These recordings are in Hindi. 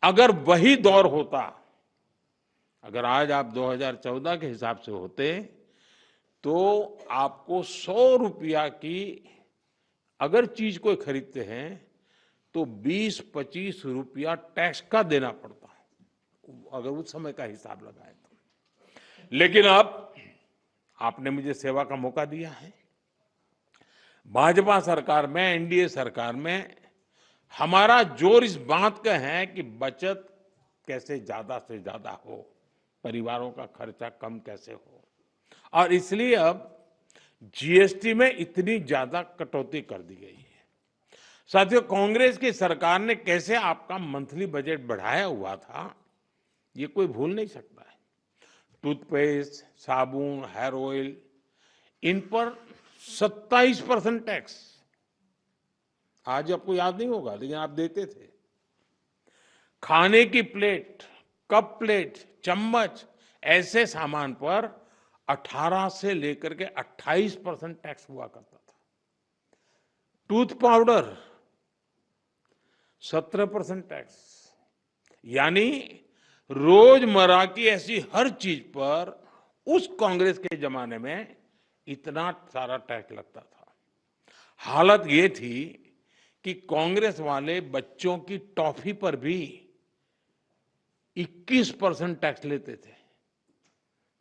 अगर वही दौर होता, अगर आज आप 2014 के हिसाब से होते, तो आपको 100 रुपया की अगर चीज कोई खरीदते हैं तो 20-25 रुपया टैक्स का देना पड़ता, अगर उस समय का हिसाब लगाए तो। लेकिन अब आपने मुझे सेवा का मौका दिया है। भाजपा सरकार में, एनडीए सरकार में हमारा जोर इस बात का है कि बचत कैसे ज्यादा से ज्यादा हो, परिवारों का खर्चा कम कैसे हो, और इसलिए अब जीएसटी में इतनी ज्यादा कटौती कर दी गई है। साथियों, कांग्रेस की सरकार ने कैसे आपका मंथली बजट बढ़ाया हुआ था, ये कोई भूल नहीं सकता है। टूथपेस्ट, साबुन, हेयर ऑयल, इन पर 27% टैक्स। आज आपको याद नहीं होगा, लेकिन आप देते थे। खाने की प्लेट, कप प्लेट, चम्मच, ऐसे सामान पर 18 से लेकर के 28% टैक्स हुआ करता था। Tooth powder 17% tax. यानी रोजमर्रा की ऐसी हर चीज पर उस कांग्रेस के जमाने में इतना सारा टैक्स लगता था। हालत ये थी कि कांग्रेस वाले बच्चों की टॉफी पर भी 21% टैक्स लेते थे।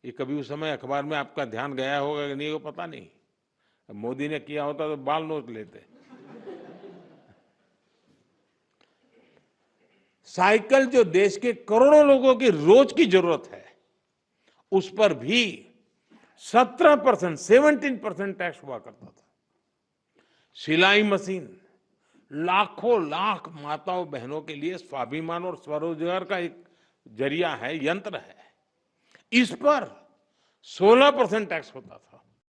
ये कभी उस समय अखबार में आपका ध्यान गया होगा कि नहीं, वो पता नहीं। मोदी ने किया होता तो बाल नोच लेते। साइकिल जो देश के करोड़ों लोगों की रोज की जरूरत है, उस पर भी 17% टैक्स हुआ करता था। सिलाई मशीन लाखों लाख माताओं बहनों के लिए स्वाभिमान और स्वरोजगार का एक जरिया है, यंत्र है। इस पर 16% टैक्स होता था।